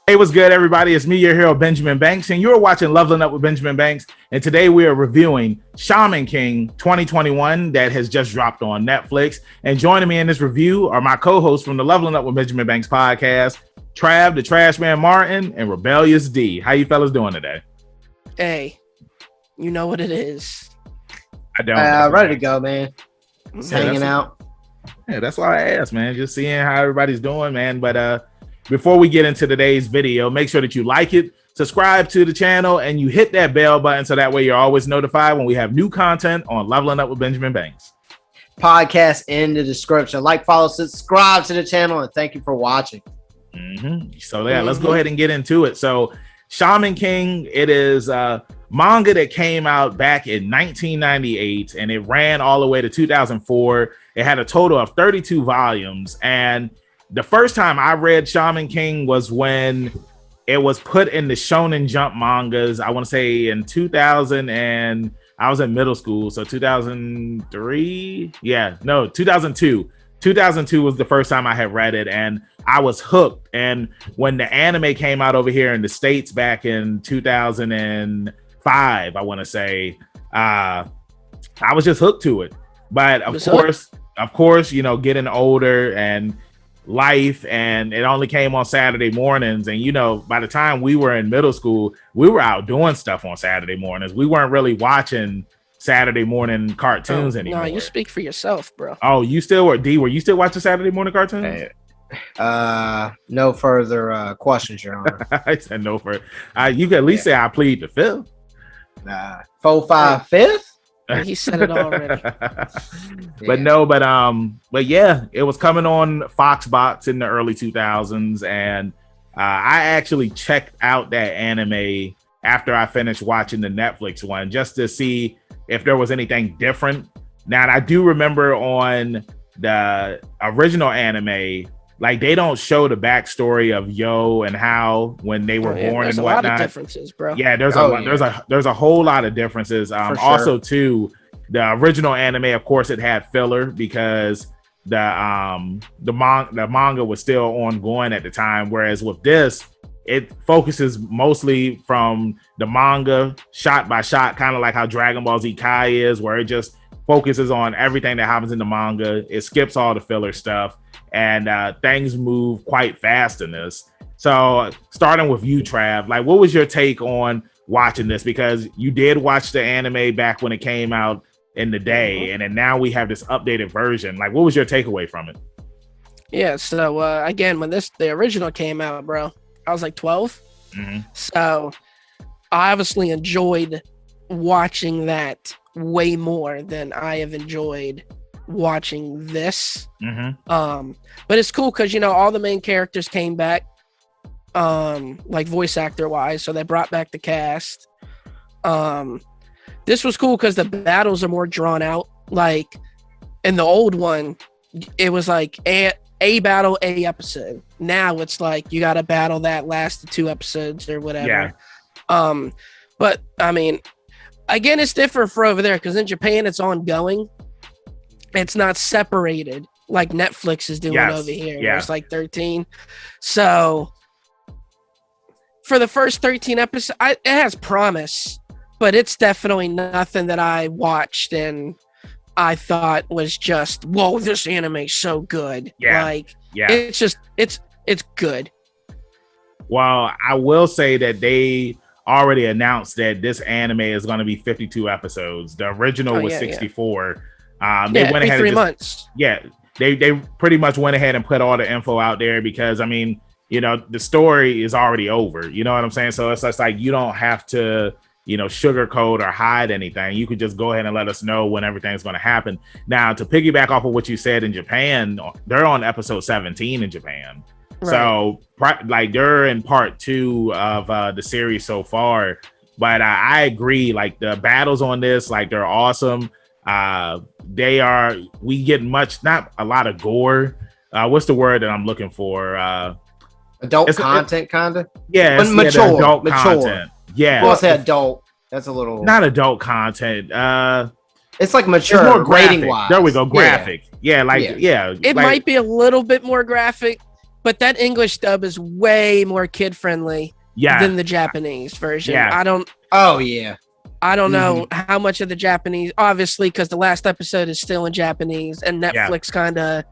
Hey, what's good, everybody? It's me, your hero, Benjamin Banks, and you're watching Leveling Up with Benjamin Banks. And today we are reviewing Shaman King 2021 that has just dropped on Netflix. And joining me in this review are my co-hosts from the Leveling Up with Benjamin Banks podcast, Trav, the Trash Man Martin, and Rebellious D. How you fellas doing today? Hey, you know what it is. I don't. Ready to go, man. Just hanging out. Yeah, that's why I asked, man. Just seeing how everybody's doing, man. But before we get into today's video, make sure that you like it, subscribe to the channel, and you hit that bell button so that way you're always notified when we have new content on Leveling Up with Benjamin Banks. Podcast in the description. Like, follow, subscribe to the channel, and thank you for watching. So yeah, let's go ahead and get into it. So Shaman King, it is manga that came out back in 1998, and it ran all the way to 2004. It had a total of 32 volumes, and the first time I read Shaman King was when it was put in the Shonen Jump mangas. I want to say in 2000, and I was in middle school, so 2003. 2002. 2002 was the first time I had read it, and I was hooked. And when the anime came out over here in the States back in 2005, I want to say, I was just hooked to it. But of course, you know, getting older and life, and it only came on Saturday mornings. And, you know, by the time we were in middle school, we were out doing stuff on Saturday mornings. We weren't really watching Saturday morning cartoons anymore. No, you speak for yourself, bro. Oh, you still were? D, were you still watching Saturday morning cartoons? No further questions, Your Honor. I said no further. You can at least say I plead the fifth. 4, 5, 5th. He said it already. But yeah, it was coming on Foxbox in the early 2000s, and I actually checked out that anime after I finished watching the Netflix one just to see if there was anything different. Now, I do remember on the original anime, like, they don't show the backstory of Yo and how when they were born and whatnot. There's a lot of differences, bro. Yeah, there's a whole lot of differences. Sure. Also, too, the original anime, of course, it had filler because the manga was still ongoing at the time. Whereas with this, it focuses mostly from the manga, shot by shot, kind of like how Dragon Ball Z Kai is, where it just focuses on everything that happens in the manga. It skips all the filler stuff, and things move quite fast in this. So starting with you, Trav, like, what was your take on watching this? Because you did watch the anime back when it came out in the day, and then now we have this updated version. Like, what was your takeaway from it? Yeah, so again, when the original came out, bro, I was like 12. So I obviously enjoyed watching that way more than I have enjoyed watching this. But it's cool because, you know, all the main characters came back, like voice actor wise, so they brought back the cast. This was cool because the battles are more drawn out. Like in the old one, it was like a battle, a episode. Now it's like you got to battle that lasted 2 episodes or whatever. Yeah. But I mean, again, it's different for over there because in Japan it's ongoing. It's not separated like Netflix is doing over here. Yeah. It's like 13. So for the first 13 episodes, it has promise, but it's definitely nothing that I watched and I thought was just, whoa, this anime is so good. It's just, it's good. Well, I will say that they already announced that this anime is going to be 52 episodes. The original was 64. They went ahead 3 months. Yeah, they pretty much went ahead and put all the info out there because, I mean, you know, the story is already over. You know what I'm saying? So it's just like you don't have to, you know, sugarcoat or hide anything. You could just go ahead and let us know when everything's going to happen. Now, to piggyback off of what you said in Japan, they're on episode 17 in Japan. Right. So, like, they're in part 2 of the series so far. But I agree, like, the battles on this, like, they're awesome. We get not a lot of gore. What's the word that I'm looking for? Adult content, kind of? Yeah, it's mature. Adult content. Yeah. Well, say adult. That's a little... Not adult content. It's like mature, it's more rating wise. There we go, graphic. Yeah, It might be a little bit more graphic, but that English dub is way more kid friendly than the Japanese version. Yeah. Oh yeah. I don't know how much of the Japanese, obviously, because the last episode is still in Japanese, and Netflix kind of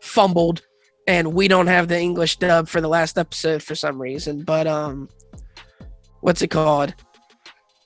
fumbled, and we don't have the English dub for the last episode for some reason. But what's it called?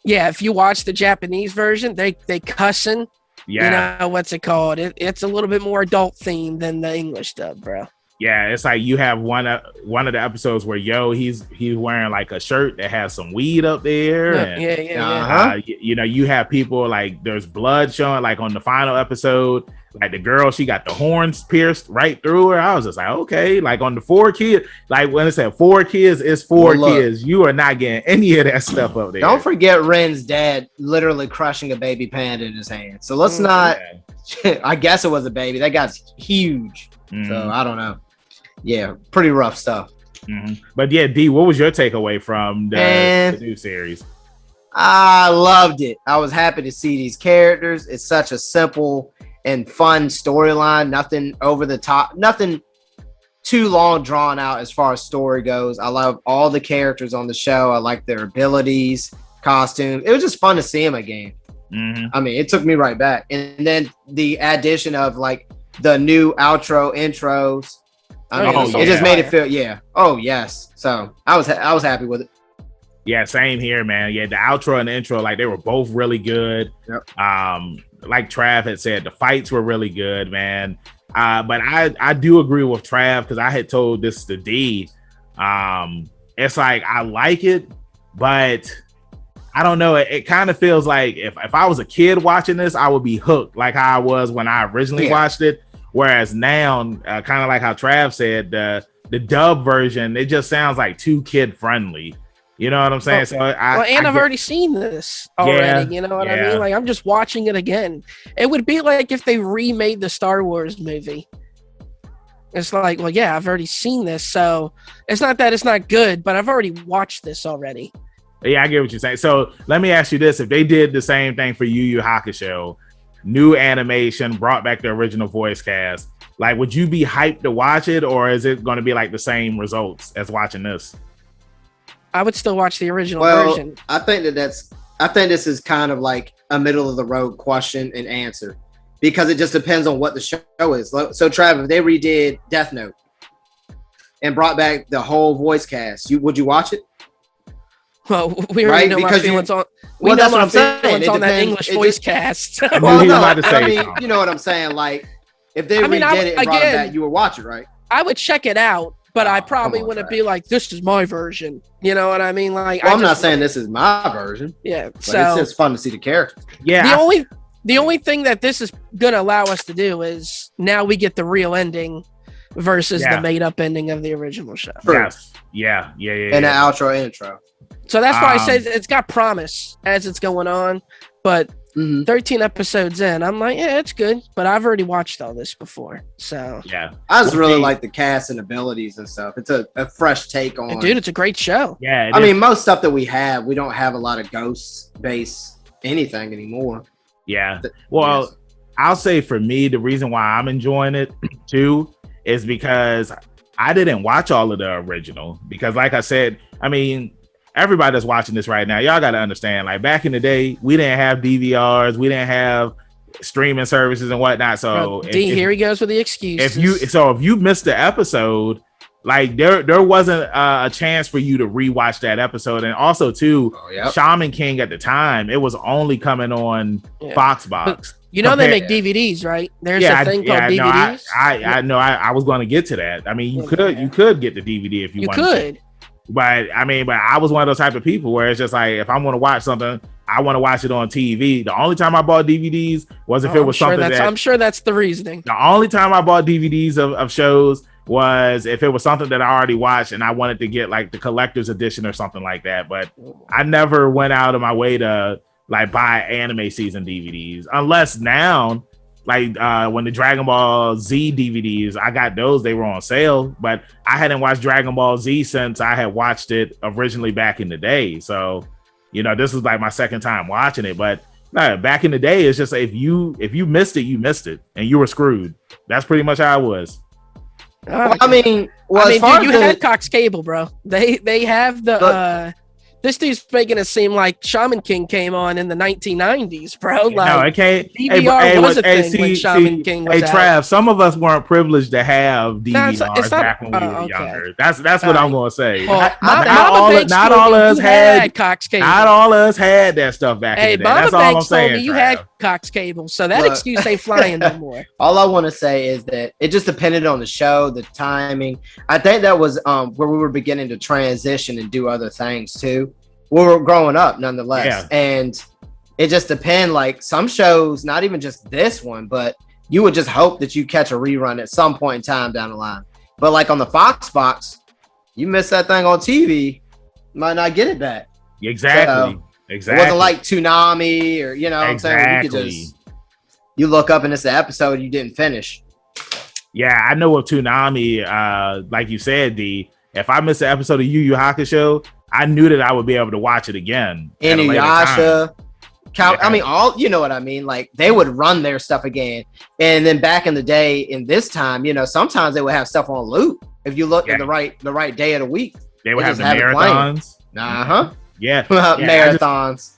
Yeah, if you watch the Japanese version, they cussing. Yeah. You know, what's it called? It's a little bit more adult themed than the English dub, bro. Yeah, it's like you have one of the episodes where he's wearing like a shirt that has some weed up there. And, you know, you have people like there's blood showing like on the final episode. Like the girl, she got the horns pierced right through her. I was just like, okay, like on the 4 kids, like when it said 4 kids, it's 4 kids. You are not getting any of that stuff up there. Don't forget Ren's dad literally crushing a baby panda in his hand. So let's not. I guess it was a baby. That guy's huge. So I don't know. Yeah, pretty rough stuff. But yeah, D, what was your takeaway from the new series? I loved it. I was happy to see these characters. It's such a simple and fun storyline. Nothing over the top. Nothing too long drawn out as far as story goes. I love all the characters on the show. I like their abilities, costumes. It was just fun to see them again. I mean, it took me right back. And then the addition of like the new outro intros. I mean, it just made it feel, oh yes. So I was happy with it. Yeah, same here, man. Yeah, the outro and the intro, like they were both really good. Yep. Like Trav had said, the fights were really good, man. But I do agree with Trav because I had told this to D. It's like I like it, but I don't know. It kind of feels like if I was a kid watching this, I would be hooked like how I was when I originally watched it. Whereas now, kind of like how Trav said, the dub version, it just sounds like too kid friendly. You know what I'm saying? So I've already seen this already. You know what I mean? Like I'm just watching it again. It would be like if they remade the Star Wars movie. It's like, well, yeah, I've already seen this, so it's not that it's not good, but I've already watched this already. Yeah, I get what you're saying. So let me ask you this: if they did the same thing for Yu Yu Hakusho, new animation, brought back the original voice cast, like, would you be hyped to watch it, or is it going to be like the same results as watching this? I would still watch the original version. I think this is kind of like a middle of the road question and answer because it just depends on what the show is. So, Trav, if they redid Death Note and brought back the whole voice cast, would you watch it? Well, we already know my feelings on. We know my feelings on that English voice cast. Well, no, I mean, you know what I'm saying. Like, if they redid it and brought it back, you would watch it, right? I would check it out, but I probably wouldn't be like, "This is my version." You know what I mean? Like, I'm not saying this is my version. Yeah, so it's just fun to see the characters. Yeah. The only thing that this is gonna allow us to do is now we get the real ending versus the made up ending of the original show. Yes. Yeah. And the outro intro. So that's why I say it's got promise as it's going on, but 13 episodes in, I'm like, yeah, it's good, but I've already watched all this before. So yeah, I just really like the cast and abilities and stuff. It's a fresh take on. Dude, it's a great show. Yeah, I mean, most stuff that we don't have a lot of ghost based anything anymore. Yeah. Well, I'll say for me, the reason why I'm enjoying it too is because I didn't watch all of the original. Because, like I said, I mean, everybody that's watching this right now, y'all got to understand, like back in the day, we didn't have DVRs, we didn't have streaming services and whatnot. So here he goes with the excuses. If you missed the episode, like there wasn't a chance for you to rewatch that episode. And also too, Shaman King at the time, it was only coming on Foxbox. You know they make DVDs, right? There's a thing called DVDs. I know. I was going to get to that. I mean, you could get the DVD if you wanted to. But I was one of those type of people where it's just like, if I want to watch something, I want to watch it on TV. The only time I bought DVDs was if it was something I'm sure that's the reasoning. The only time I bought DVDs of shows was if it was something that I already watched and I wanted to get like the collector's edition or something like that. But I never went out of my way to like buy anime season DVDs, unless now, like when the Dragon Ball Z DVDs, I got those, they were on sale, but I hadn't watched Dragon Ball Z since I had watched it originally back in the day. So, you know, this was like my second time watching it, but no, back in the day, it's just if you missed it, you missed it and you were screwed. That's pretty much how it was. Well, I mean, Well, I as mean, far dude, you as the- had Cox Cable, bro. They have the this dude's making it seem like Shaman King came on in the 1990s, bro. No, Like it can't. DVR was a thing when Shaman King was out. Trav, some of us weren't privileged to have No, DVRs it's not. back when we were Okay. younger. That's what I'm gonna say. Well, not Mama all, Banks not told all me of us you had. Cox Cable. Not all of us had that stuff back in Hey, the day. Mama That's all I'm Banks told saying. me you Trav. had Cox Cable, so that Look. excuse ain't flying no more. all I want to say is that it just depended on the show, the timing. I think that was where we were beginning to transition and do other things too. We were growing up nonetheless. Yeah. And it just depends. Like some shows, not even just this one, but you would just hope that you catch a rerun at some point in time down the line. But like on the Fox box, you miss that thing on TV, you might not get it back. Exactly. It wasn't like Toonami or, you know what I'm saying? Where you could just, you look up and it's the episode you didn't finish. Yeah, I know with Toonami, like you said, D, if I missed an episode of Yu Yu Hakusho, I knew that I would be able to watch it again. Inuyasha, I mean, all, you know what I mean? Like they would run their stuff again. And then back in the day, in this time, you know, sometimes they would have stuff on loop. If you look at the right day of the week, they would have the just have it marathons. Yeah. Yeah. Marathons.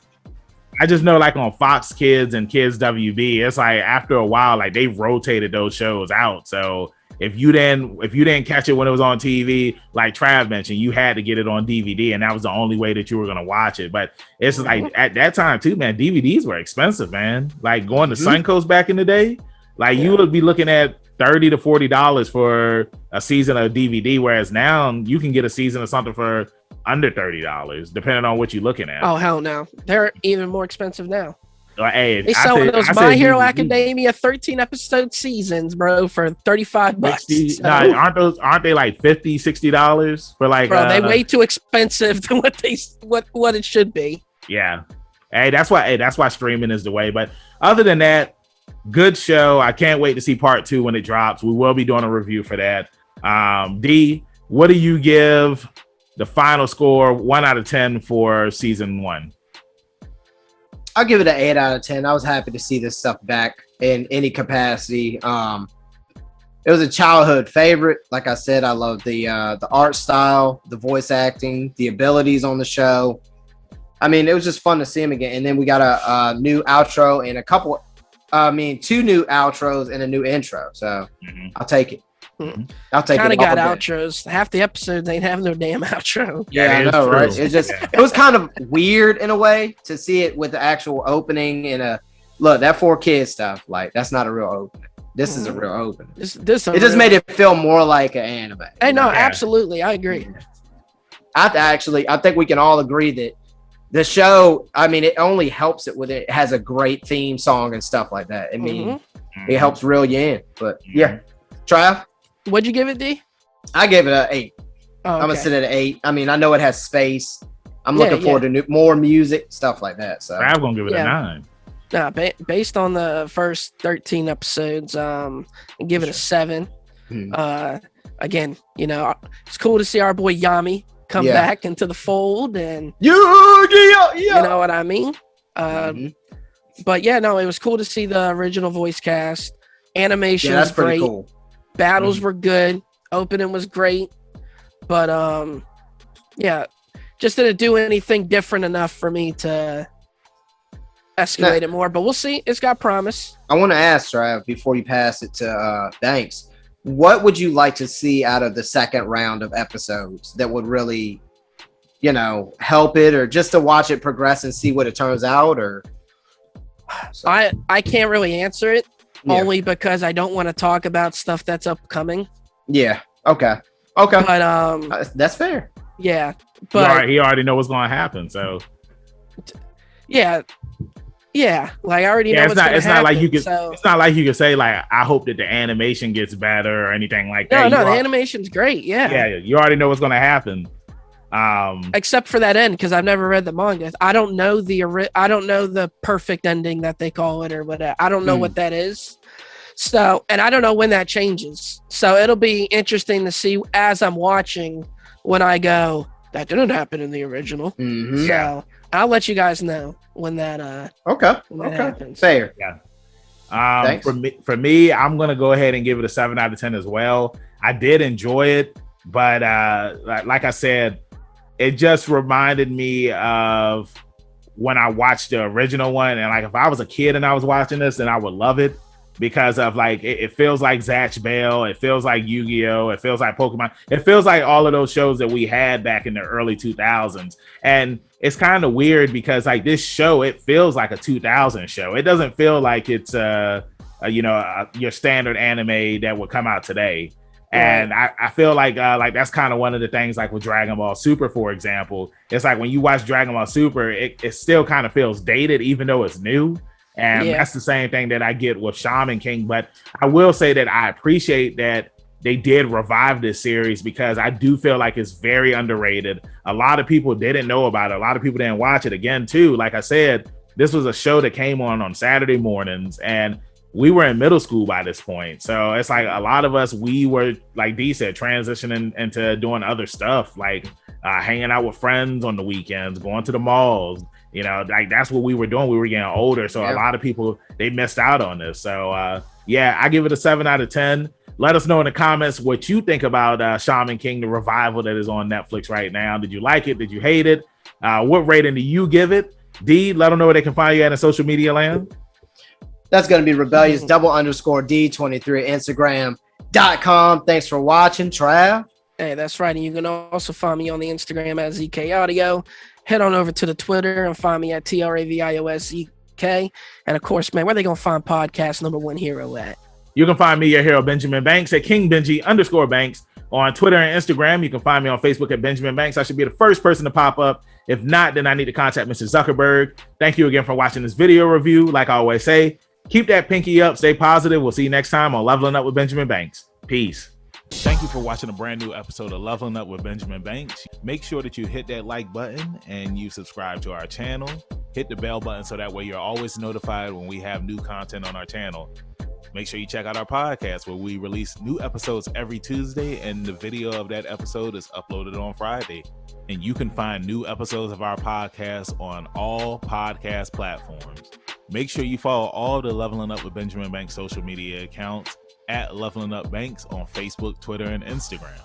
I just know, like on Fox Kids and Kids WB, it's like after a while, like they rotated those shows out. So if you didn't catch it when it was on TV, like Trav mentioned, you had to get it on DVD, and that was the only way that you were gonna watch it. But it's like at that time too, man, DVDs were expensive, man. Like going to Suncoast back in the day, like you would be looking at $30 to $40 for a season of DVD, whereas now you can get a season of something for under $30, depending on what you're looking at. Oh hell no, they're even more expensive now. Hey, they sell those My Hero Academia 13 episode seasons, bro, for $35. Aren't they like $50, $60 for like? Bro, they way too expensive than what it should be. Yeah, that's why streaming is the way. But other than that, good show. I can't wait to see part 2 when it drops. We will be doing a review for that. D, what do you give the final score 1 out of 10 for season 1? I'll give it an 8 out of 10. I was happy to see this stuff back in any capacity. It was a childhood favorite. Like I said, I love the art style, the voice acting, the abilities on the show. I mean, it was just fun to see him again. And then we got a new outro and 2 new outros and a new intro. So I'll take it. I'll take it. Kind of got outros. Half the episodes ain't have no damn outro. Yeah, I know, right? It's just it was kind of weird in a way to see it with the actual opening and look, that 4 Kids stuff, like that's not a real opening. This is a real opening. It just made it feel more like an anime. Hey, no, absolutely, I agree. I think we can all agree that the show, I mean, it only helps it has a great theme song and stuff like that. I mean, it helps reel you in. But yeah, Trav, what'd you give it, D? I gave it an 8. Oh, okay. I'm gonna sit at an 8. I mean, I know it has space. I'm looking forward to more music, stuff like that. So I'm gonna give it a 9. Nah, based on the first 13 episodes, give it a 7. Again, you know, it's cool to see our boy Yami come back into the fold, and you know what I mean. But yeah, no, it was cool to see the original voice cast. Animation was great. Pretty cool. Battles were good. Opening was great, but just didn't do anything different enough for me to escalate it more. But we'll see. It's got promise. I want to ask Trav before you pass it to Thanks. What would you like to see out of the second round of episodes that would really, you know, help it, or just to watch it progress and see what it turns out? Or I can't really answer it. Only because I don't want to talk about stuff that's upcoming. Yeah. Okay. But that's fair. Yeah. But he already know what's going to happen. So yeah. Like I already know. It's not like you could say like I hope that the animation gets better or anything like that. No, the animation's great. Yeah. You already know what's going to happen. Except for that end, because I've never read the manga. I don't know the perfect ending that they call it or whatever. I don't know what that is. So, and I don't know when that changes. So it'll be interesting to see as I'm watching when I go, that didn't happen in the original. So I'll let you guys know when that happens. Fair. For me, I'm gonna go ahead and give it a 7 out of 10 as well. I did enjoy it. But like I said, it just reminded me of when I watched the original one. And like, if I was a kid and I was watching this, then I would love it because of like, it feels like Zatch Bell. It feels like Yu-Gi-Oh! It feels like Pokemon. It feels like all of those shows that we had back in the early 2000s. And it's kind of weird because like this show, it feels like a 2000 show. It doesn't feel like it's your standard anime that would come out today. And I feel like that's kind of one of the things like with Dragon Ball Super, for example. It's like when you watch Dragon Ball Super, it still kind of feels dated, even though it's new. And that's the same thing that I get with Shaman King. But I will say that I appreciate that they did revive this series because I do feel like it's very underrated. A lot of people didn't know about it. A lot of people didn't watch it. Again, too, like I said, this was a show that came on Saturday mornings, and we were in middle school by this point. So it's like a lot of us, we were, like D said, transitioning into doing other stuff, like hanging out with friends on the weekends, going to the malls. Like that's what we were doing. We were getting older. So a lot of people, they missed out on this. So I give it a 7 out of 10. Let us know in the comments what you think about Shaman King, the revival that is on Netflix right now. Did you like it? Did you hate it? What rating do you give it? D, let them know where they can find you at in social media land. That's going to be rebellious _D23 Instagram.com. Thanks for watching, Trav. Hey, that's right. And you can also find me on the Instagram at ZK Audio. Head on over to the Twitter and find me at TRAVIOSEK. And of course, man, where they going to find podcast #1 hero at? You can find me, your hero, Benjamin Banks, at King Benji _Banks on Twitter and Instagram. You can find me on Facebook at Benjamin Banks. I should be the first person to pop up. If not, then I need to contact Mr. Zuckerberg. Thank you again for watching this video review. Like I always say, keep that pinky up, stay positive. We'll see you next time on Leveling Up with Benjamin Banks. Peace. Thank you for watching a brand new episode of Leveling Up with Benjamin Banks. Make sure that you hit that like button and you subscribe to our channel. Hit the bell button so that way you're always notified when we have new content on our channel. Make sure you check out our podcast where we release new episodes every Tuesday, and the video of that episode is uploaded on Friday. And you can find new episodes of our podcast on all podcast platforms. Make sure you follow all the Leveling Up with Benjamin Banks social media accounts at Leveling Up Banks on Facebook, Twitter, and Instagram.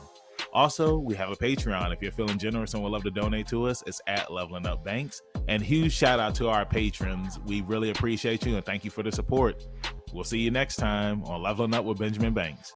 Also, we have a Patreon. If you're feeling generous and would love to donate to us, it's at Leveling Up Banks. And huge shout out to our patrons. We really appreciate you and thank you for the support. We'll see you next time on Leveling Up with Benjamin Banks.